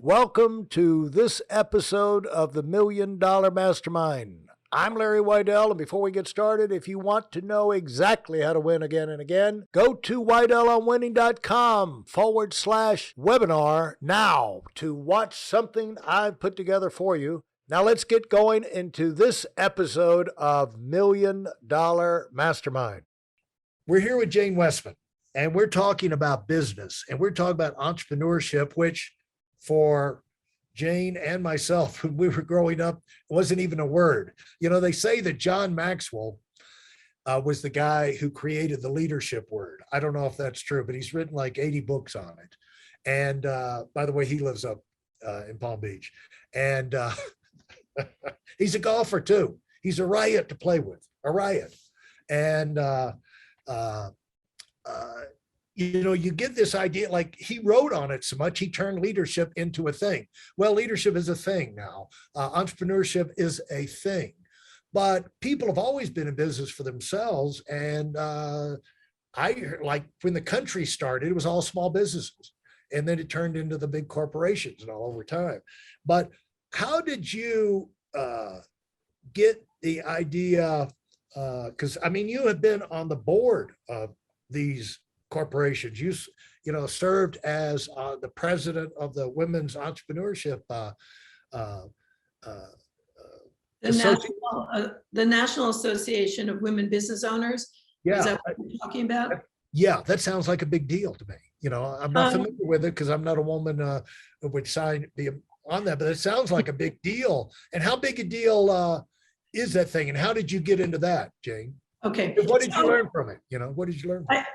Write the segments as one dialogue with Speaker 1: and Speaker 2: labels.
Speaker 1: Welcome to this episode of the Million Dollar Mastermind. I'm Larry Weidel, and before we get started, if you want to know exactly how to win again and again, go to weidelonwinning.com/webinar now to watch something I've put together for you. Now let's get going into this episode of Million Dollar Mastermind. We're here with Jane Wesman, and we're talking about business, and we're talking about entrepreneurship, which for Jane and myself, when we were growing up, it wasn't even a word. You know, they say that John Maxwell was the guy who created the leadership word. I don't know if that's true, but he's written like 80 books on it. And by the way, he lives up in Palm Beach. And he's a golfer too. He's a riot to play with, a riot. And you know, you get this idea, like he wrote on it so much, he turned leadership into a thing. Well, leadership is a thing now. Entrepreneurship is a thing. But people have always been in business for themselves. And like when the country started, it was all small businesses. And then it turned into the big corporations and all over time. But how did you get the idea? Because I mean, you have been on the board of these corporations. You served as the president of the Women's Entrepreneurship
Speaker 2: the National Association of Women Business Owners.
Speaker 1: Yeah.
Speaker 2: Is that what you're talking about?
Speaker 1: Yeah, that sounds like a big deal to me. You know, I'm not familiar with it because I'm not a woman who would be on that, but it sounds like a big deal. And how big a deal is that thing? And how did you get into that, Jane?
Speaker 2: Okay.
Speaker 1: What did you learn from it? You know, what did you learn from it?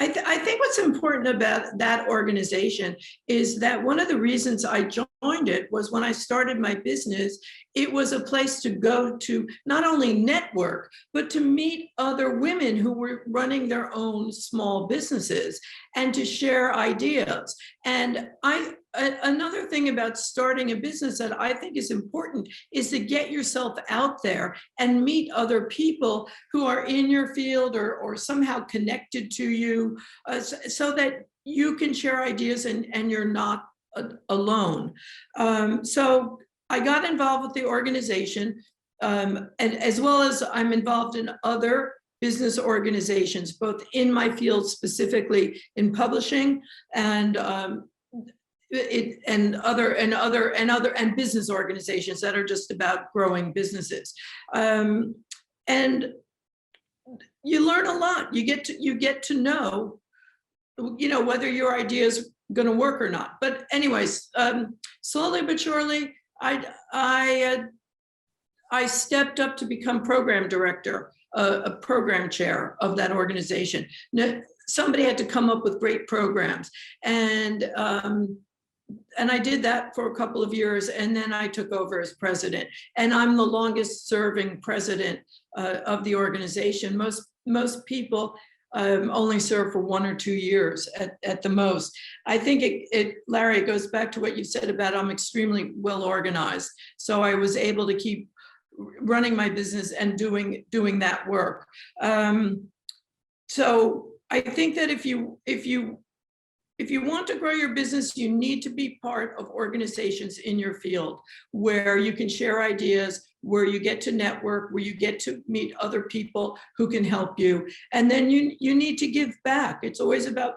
Speaker 2: I think what's important about that organization is that one of the reasons I joined it was when I started my business, it was a place to go to not only network, but to meet other women who were running their own small businesses and to share ideas. And another thing about starting a business that I think is important is to get yourself out there and meet other people who are in your field or somehow connected to you, so that you can share ideas and you're not alone. So I got involved with the organization, and as well as I'm involved in other business organizations, both in my field, specifically in publishing, and business organizations that are just about growing businesses. And you learn a lot. You get to know, whether your idea is going to work or not. But anyways, slowly but surely, I stepped up to become program director, a program chair of that organization. Now, somebody had to come up with great programs, and I did that for a couple of years, and then I took over as president. And I'm the longest serving president of the organization. Most people only serve for 1 or 2 years at the most. I think Larry, it goes back to what you said about I'm extremely well organized. So I was able to keep running my business and doing that work. So I think that if you want to grow your business, you need to be part of organizations in your field where you can share ideas, where you get to network, where you get to meet other people who can help you. And then you need to give back. It's always about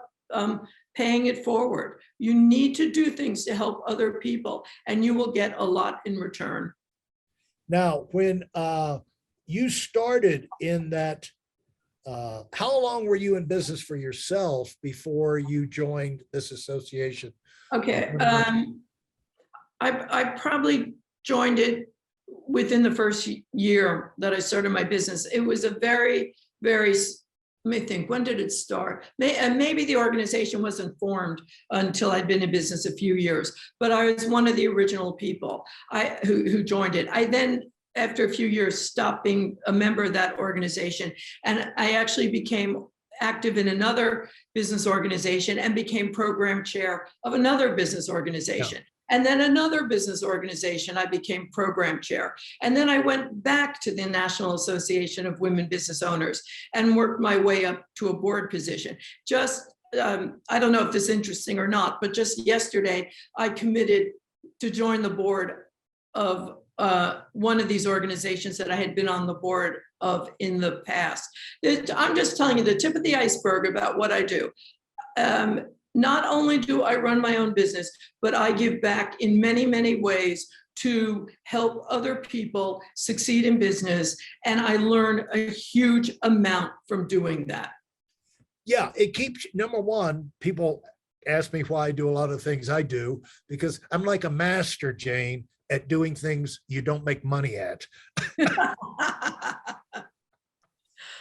Speaker 2: paying it forward. You need to do things to help other people, and you will get a lot in return.
Speaker 1: Now, when you started in that, how long were you in business for yourself before you joined this association?
Speaker 2: Okay, I probably joined it within the first year that I started my business. It was a very, very, let me think, when did it start? Maybe the organization wasn't formed until I'd been in business a few years, but I was one of the original people who joined it. I then, after a few years, stopped being a member of that organization, and I actually became active in another business organization and became program chair of another business organization. Yeah. And then another business organization, I became program chair. And then I went back to the National Association of Women Business Owners and worked my way up to a board position. Just I don't know if this is interesting or not, but just yesterday, I committed to join the board of one of these organizations that I had been on the board of in the past. I'm just telling you the tip of the iceberg about what I do. Not only do I run my own business, but I give back in many, many ways to help other people succeed in business. And I learn a huge amount from doing that.
Speaker 1: Yeah, it keeps, number one, people ask me why I do a lot of things I do, because I'm like a master, Jane, at doing things you don't make money at.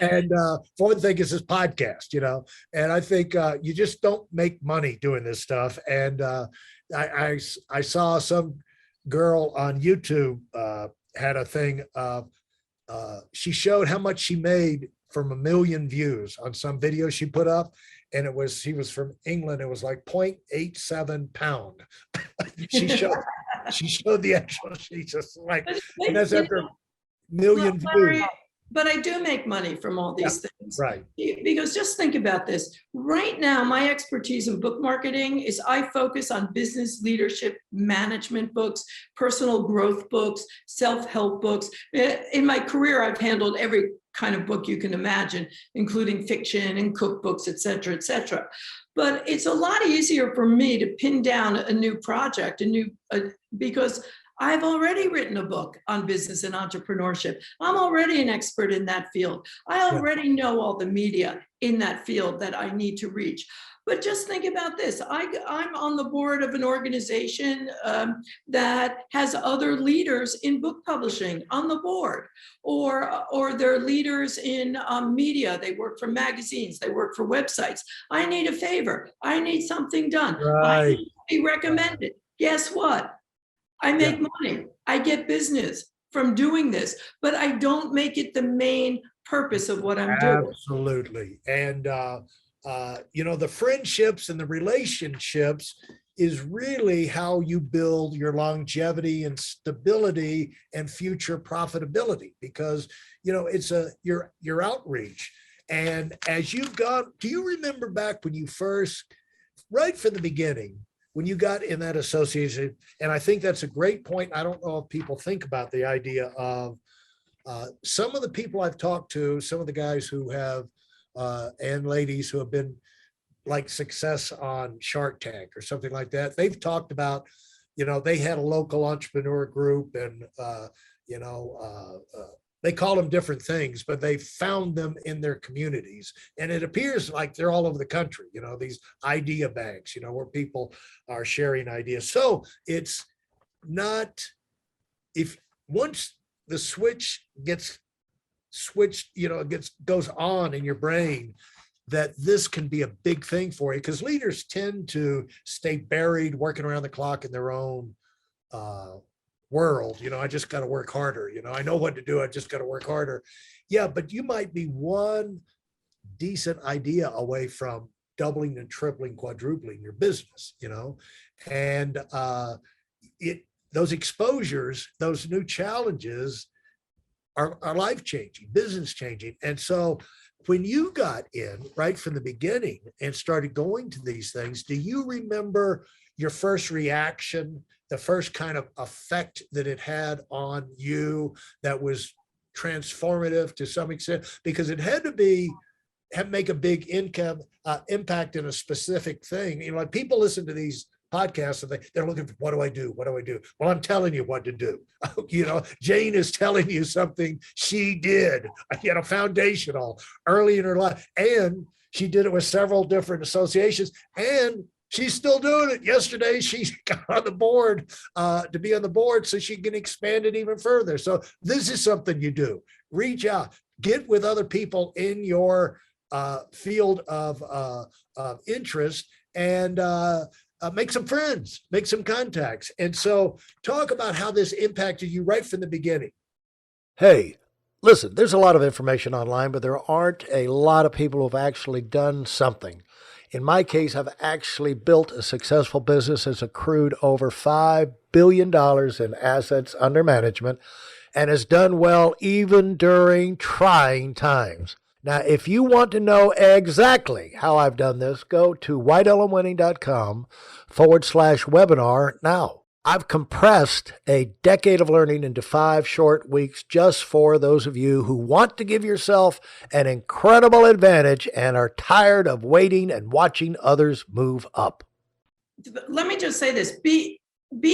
Speaker 1: And for one thing, is this podcast, and I think you just don't make money doing this stuff. And I saw some girl on YouTube had a thing of she showed how much she made from 1 million views on some video she put up, and she was from England. It was like 0.87 pound. she showed the actual. She's just like, and that's after 1 million views.
Speaker 2: But I do make money from all these things.
Speaker 1: Right.
Speaker 2: Because just think about this. Right now, my expertise in book marketing is I focus on business leadership management books, personal growth books, self-help books. In my career, I've handled every kind of book you can imagine, including fiction and cookbooks, et cetera, et cetera. But it's a lot easier for me to pin down a new project, because I've already written a book on business and entrepreneurship. I'm already an expert in that field. I already know all the media in that field that I need to reach. But just think about this. I'm on the board of an organization that has other leaders in book publishing on the board, or they're leaders in media. They work for magazines. They work for websites. I need a favor. I need something done.
Speaker 1: Right.
Speaker 2: I need to be recommended. Guess what? I make money. I get business from doing this, but I don't make it the main purpose of what I'm doing.
Speaker 1: Absolutely. And, the friendships and the relationships is really how you build your longevity and stability and future profitability, because, it's your outreach. And as you've gone, do you remember back when you first, right from the beginning, when you got in that association? And I think that's a great point. I don't know if people think about the idea of some of the people I've talked to, some of the guys who have, and ladies who have been like success on Shark Tank or something like that. They've talked about, they had a local entrepreneur group, and, they call them different things, but they found them in their communities. And it appears like they're all over the country, these idea banks, where people are sharing ideas. So it's not, if once the switch gets switched, goes on in your brain, that this can be a big thing for you, because leaders tend to stay buried, working around the clock in their own world. I just got to work harder. I know what to do. I just got to work harder. Yeah, but you might be one decent idea away from doubling and tripling, quadrupling your business, and those exposures, those new challenges are life-changing, business-changing. And so when you got in right from the beginning and started going to these things, do you remember your first reaction, the first kind of effect that it had on you that was transformative to some extent? Because it had to make a big impact in a specific thing. Like people listen to these podcasts and they're looking for, what do I do? What do I do? Well, I'm telling you what to do. Jane is telling you something she did, foundational early in her life. And she did it with several different associations, and she's still doing it. Yesterday, she got on the board to be on the board so she can expand it even further. So this is something you do. Reach out, get with other people in your field of interest, and make some friends, make some contacts. And so talk about how this impacted you right from the beginning. Hey, listen, there's a lot of information online, but there aren't a lot of people who've actually done something. In my case, I've actually built a successful business that's accrued over $5 billion in assets under management and has done well even during trying times. Now, if you want to know exactly how I've done this, go to whiteelmwinning.com/webinar now. I've compressed a decade of learning into 5 short weeks just for those of you who want to give yourself an incredible advantage and are tired of waiting and watching others move up.
Speaker 2: Let me just say this, be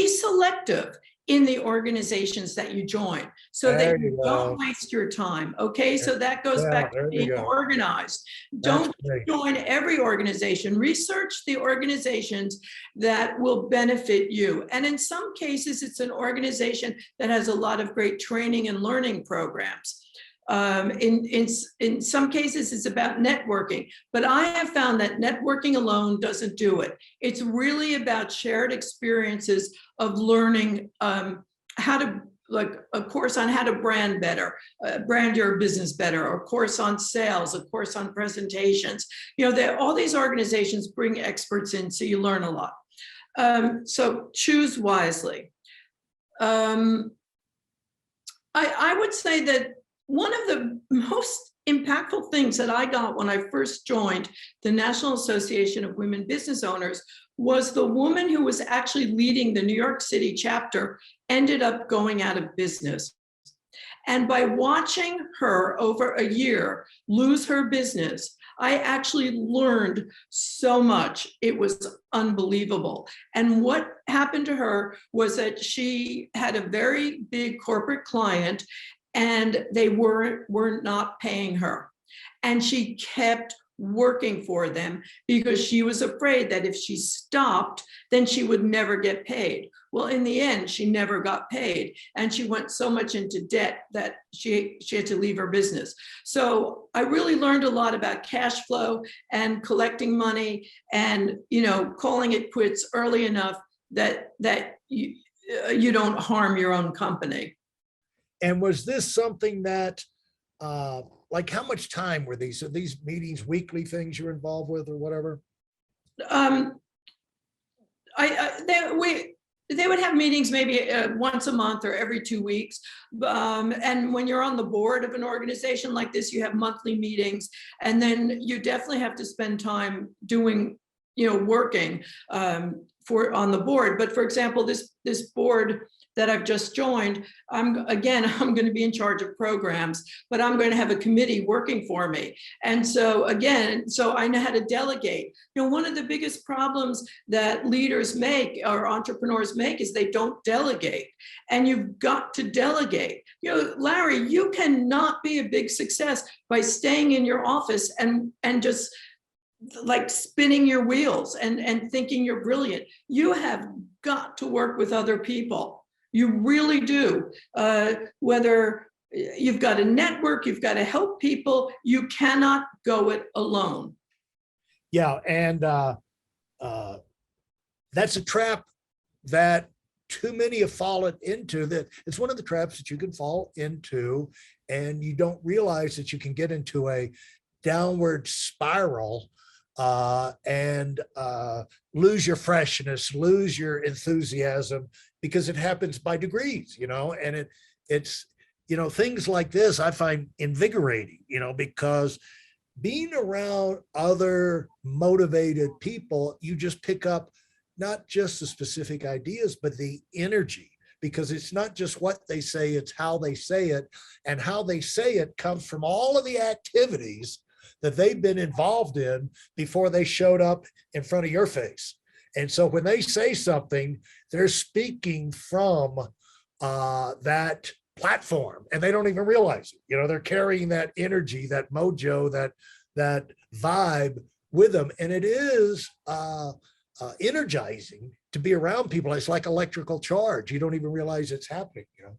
Speaker 2: selective in the organizations that you join so that you don't waste your time. Okay, so that goes back to being organized. Don't join every organization. Research the organizations that will benefit you. And in some cases, it's an organization that has a lot of great training and learning programs. In some cases, it's about networking, but I have found that networking alone doesn't do it. It's really about shared experiences of learning how to, like a course on how to brand better, brand your business better, a course on sales, a course on presentations. You know, all these organizations bring experts in, so you learn a lot. So choose wisely. I would say that one of the most impactful things that I got when I first joined the National Association of Women Business Owners was the woman who was actually leading the New York City chapter ended up going out of business. And by watching her over a year lose her business, I actually learned so much. It was unbelievable. And what happened to her was that she had a very big corporate client and they were not paying her. And she kept working for them because she was afraid that if she stopped, then she would never get paid. Well, in the end, she never got paid. And she went so much into debt that she had to leave her business. So I really learned a lot about cash flow and collecting money and, you know, calling it quits early enough that you don't harm your own company.
Speaker 1: And was this something that, like, how much time were these? Are these meetings weekly things you're involved with or whatever?
Speaker 2: They would have meetings maybe once a month or every 2 weeks. And when you're on the board of an organization like this, you have monthly meetings, and then you definitely have to spend time doing, you know, working on the board. But for example, this board that I've just joined, I'm going to be in charge of programs, but I'm going to have a committee working for me. And so I know how to delegate. You know, one of the biggest problems that leaders make or entrepreneurs make is they don't delegate. And you've got to delegate. You know, Larry, you cannot be a big success by staying in your office and just like spinning your wheels and thinking you're brilliant. You have got to work with other people. You really do. Whether you've got a network, you've got to help people, you cannot go it alone.
Speaker 1: Yeah, and that's a trap that too many have fallen into. That it's one of the traps that you can fall into, and you don't realize that you can get into a downward spiral and lose your freshness, lose your enthusiasm, because it happens by degrees, you know, and it's, you know, things like this I find invigorating, you know, because being around other motivated people, you just pick up not just the specific ideas, but the energy, because it's not just what they say, it's how they say it, and how they say it comes from all of the activities that they've been involved in before they showed up in front of your face. And so when they say something, they're speaking from that platform, and they don't even realize it. You know, they're carrying that energy, that mojo, that vibe with them. And it is energizing to be around people. It's like electrical charge. You don't even realize it's happening, you know?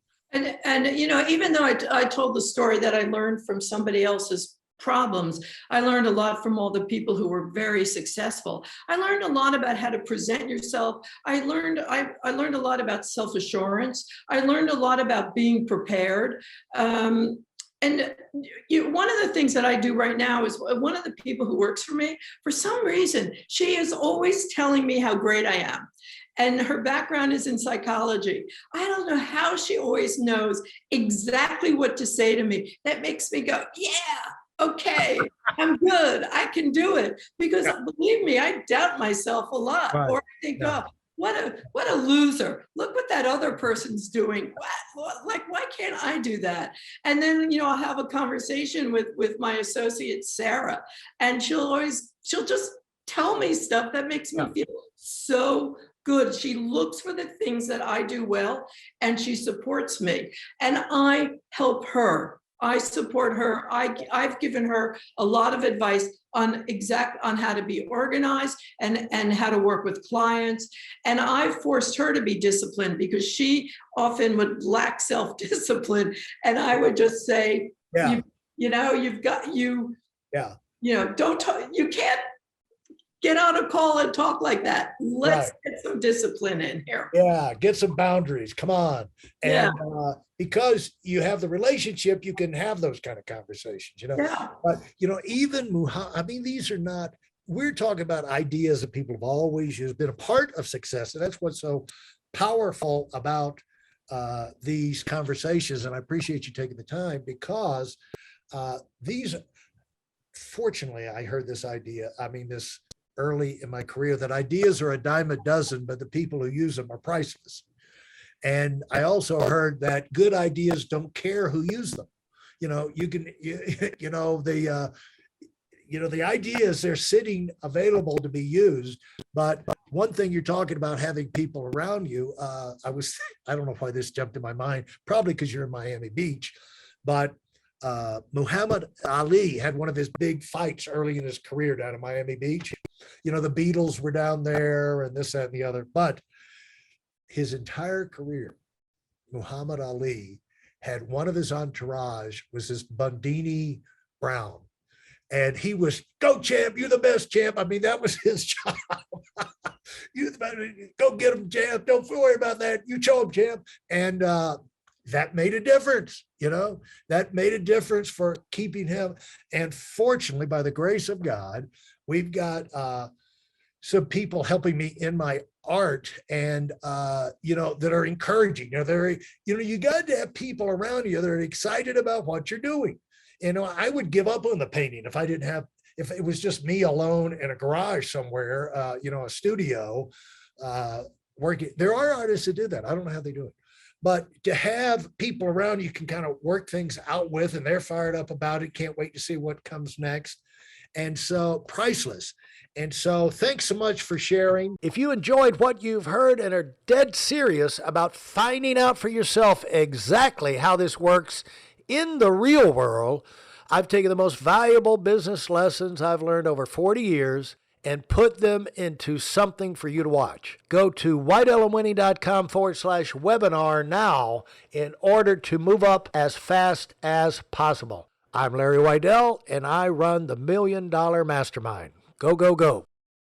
Speaker 2: And you know, even though I told the story that I learned from somebody else's problems, I learned a lot from all the people who were very successful. I learned a lot about how to present yourself. I learned a lot about self-assurance. I learned a lot about being prepared. And one of the things that I do right now is, one of the people who works for me, for some reason, she is always telling me how great I am. And her background is in psychology. I don't know how she always knows exactly what to say to me. That makes me go, yeah, okay, I'm good. I can do it. Because
Speaker 1: Yeah.
Speaker 2: believe me, I doubt myself a lot.
Speaker 1: Right.
Speaker 2: Or I think,
Speaker 1: Yeah.
Speaker 2: oh, what a loser. Look what that other person's doing. Like, why can't I do that? And then, I'll have a conversation with my associate, Sarah, and she'll just tell me stuff that makes
Speaker 1: Yeah.
Speaker 2: me feel so good. She looks for the things that I do well, and she supports me. And I help her. I support her. I've given her a lot of advice on how to be organized and how to work with clients. And I forced her to be disciplined because she often would lack self-discipline. And I would just say,
Speaker 1: Yeah.
Speaker 2: you've got
Speaker 1: Yeah.
Speaker 2: don't talk, you can't get on a call and talk like that. Let's
Speaker 1: Right.
Speaker 2: get some discipline in here.
Speaker 1: Yeah. Get some boundaries. Come on.
Speaker 2: Yeah.
Speaker 1: And because you have the relationship, you can have those kind of conversations,
Speaker 2: Yeah.
Speaker 1: But, even I mean, these are not, we're talking about ideas that people have always used, been a part of success. And that's what's so powerful about these conversations. And I appreciate you taking the time because these, fortunately, I heard this idea. I mean, this early in my career that ideas are a dime a dozen, but the people who use them are priceless. And I also heard that good ideas don't care who use them. You can, the ideas, they're sitting available to be used. But one thing you're talking about having people around you, I don't know why this jumped in my mind, probably because you're in Miami Beach, but Muhammad Ali had one of his big fights early in his career down in Miami Beach. The Beatles were down there and this, that, and the other. But his entire career, Muhammad Ali had one of his entourage was this Bundini Brown. And he was, go champ, you're the best champ. I mean, that was his job. Go get him, champ. Don't worry about that. You show him, champ. And that made a difference, that made a difference for keeping him. And fortunately, by the grace of God, we've got some people helping me in my art and that are encouraging. You got to have people around you that are excited about what you're doing. I would give up on the painting if if it was just me alone in a garage somewhere, a studio working. There are artists that do that. I don't know how they do it. But to have people around you can kind of work things out with, and they're fired up about it, can't wait to see what comes next. And so priceless. And so thanks so much for sharing. If you enjoyed what you've heard and are dead serious about finding out for yourself exactly how this works in the real world, I've taken the most valuable business lessons I've learned over 40 years and put them into something for you to watch. Go to whiteelementing.com/webinar now in order to move up as fast as possible. I'm Larry Weidel, and I run the $1 Million Mastermind. Go, go, go.